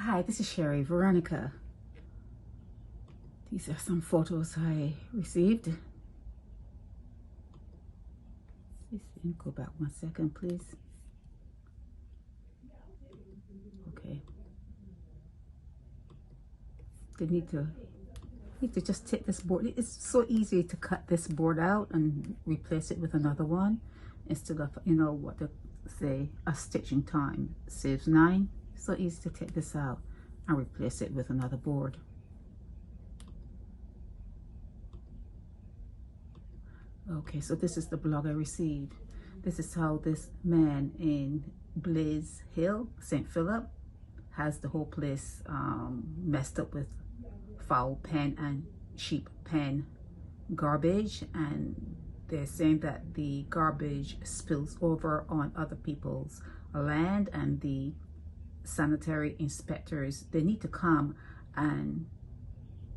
Hi, this is Sherry Veronica. These are some photos I received. Go back 1 second, please. Okay. They need to just take this board. It's so easy to cut this board out and replace it with another one instead of, you know, what they say, a stitching time saves 9. So easy to take this out and replace it with another board. Okay, so this is the blog I received. This is how this man in Blaze Hill, St. Philip, has the whole place messed up with foul pen and sheep pen garbage, and they're saying that the garbage spills over on other people's land, and the sanitary inspectors, they need to come and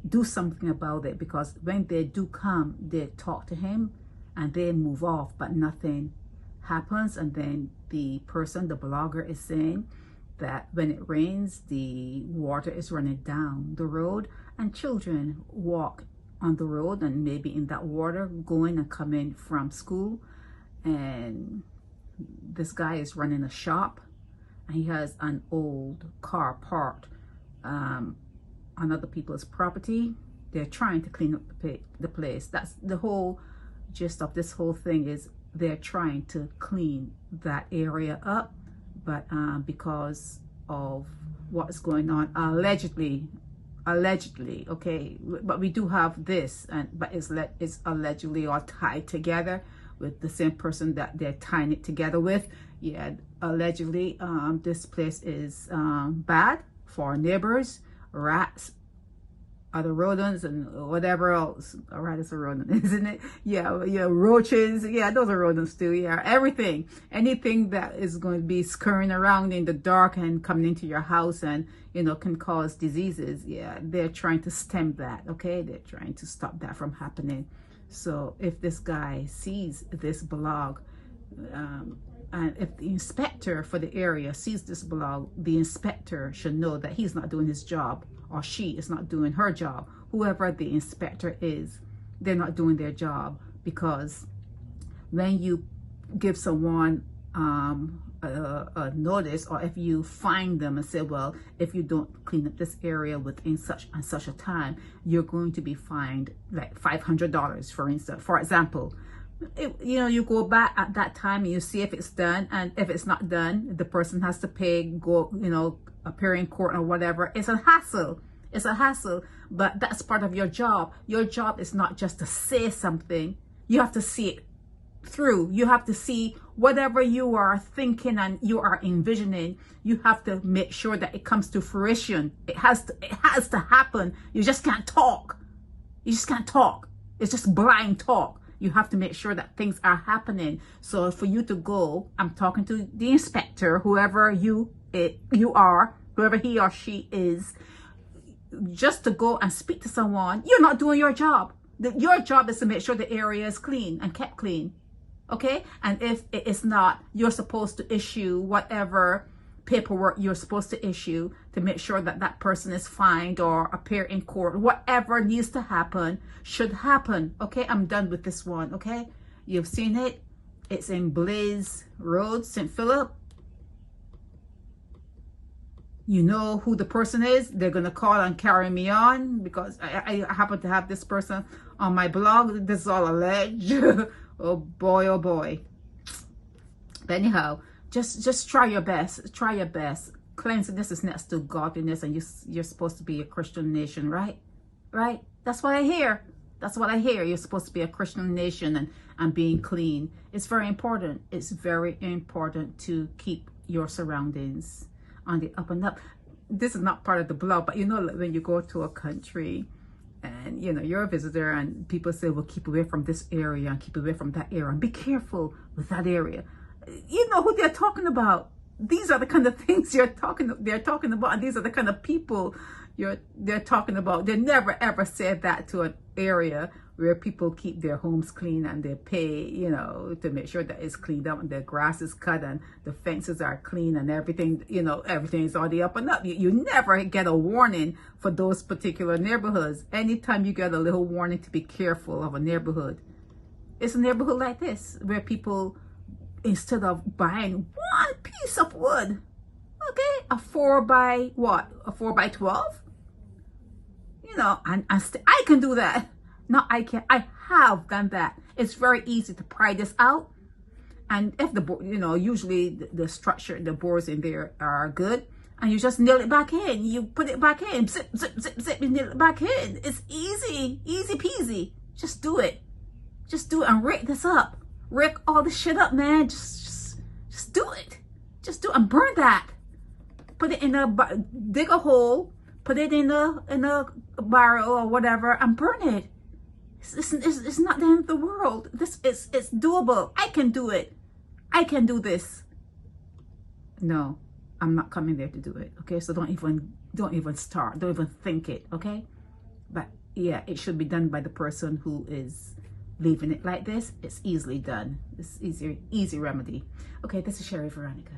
do something about it, because when they do come, they talk to him and they move off, but nothing happens. And then the person, the blogger, is saying that when it rains, the water is running down the road and children walk on the road and maybe in that water going and coming from school. And this guy is running a shop and he has an old car parked on other people's property. They're trying to clean up the place. That's the whole gist of this whole thing, is they're trying to clean that area up, but because of what's going on, allegedly, okay, but we do have this, but it's allegedly all tied together with the same person that they're tying it together with. Yeah, allegedly, this place is bad for neighbors, rats, other rodents, and whatever else. A rat is a rodent, isn't it? Yeah, roaches. Yeah, those are rodents too. Yeah, everything, anything that is going to be scurrying around in the dark and coming into your house and, you know, can cause diseases. Yeah, they're trying to stem that. Okay, they're trying to stop that from happening. So if this guy sees this blog, and if the inspector for the area sees this blog, the inspector should know that he's not doing his job, or she is not doing her job. Whoever the inspector is, they're not doing their job, because when you give someone a notice, or if you find them and say, well, if you don't clean up this area within such and such a time, you're going to be fined like $500, for example. You know, you go back at that time and you see if it's done, and if it's not done, the person has to pay, go, you know, appear in court or whatever. It's a hassle. It's a hassle, but that's part of your job. Your job is not just to say something. You have to see it through. You have to see whatever you are thinking and you are envisioning. You have to make sure that it comes to fruition. It has to happen. You just can't talk. You just can't talk. It's just blind talk. You have to make sure that things are happening. So for you to go, I'm talking to the inspector, whoever you are, whoever he or she is, just to go and speak to someone, you're not doing your job. Your job is to make sure the area is clean and kept clean. Okay? And if it is not, you're supposed to issue whatever paperwork you're supposed to issue to make sure that that person is fined or appear in court. Whatever needs to happen should happen. Okay, I'm done with this one. Okay, you've seen it. It's in Blaze Road, St. Philip. You know who the person is. They're gonna call and carry me on, because I happen to have this person on my blog. This is all alleged. Oh boy, oh boy. But anyhow, just try your best. Try your best. Cleanliness is next to godliness, and you're supposed to be a Christian nation, right? Right? That's what I hear. That's what I hear. You're supposed to be a Christian nation and being clean. It's very important. It's very important to keep your surroundings on the up and up. This is not part of the blog, but you know, when you go to a country and, you know, you're a visitor and people say, well, keep away from this area and keep away from that area and be careful with that area. You know who they're talking about. These are the kind of things they're talking about, and these are the kind of people they're talking about, they never ever said that to an area where people keep their homes clean and they pay, you know, to make sure that it's cleaned up and the grass is cut and the fences are clean and everything, you know, everything is already up and up. You never get a warning for those particular neighborhoods. Anytime you get a little warning to be careful of a neighborhood, it's a neighborhood like this where people, instead of buying one piece of wood, okay, a 4 by what? A 4 by 12? You know, and I can do that. No, I can't. I have done that. It's very easy to pry this out. And if the, you know, usually the structure, the boards in there are good. And you just nail it back in. You put it back in. Zip, zip, zip, zip, and nail it back in. It's easy. Easy peasy. Just do it. Just do it and rake this up. Rake all this shit up, man. Just do it. Just do it and burn that. Put it in a, dig a hole. Put it in a barrel or whatever and burn it. It's not the end of the world. It's doable. I can do it. I can do this. No, I'm not coming there to do it. Okay, so don't even start. Don't even think it. Okay, but yeah, it should be done by the person who is leaving it like this. It's easily done. It's easy remedy. Okay, this is Sherry Veronica.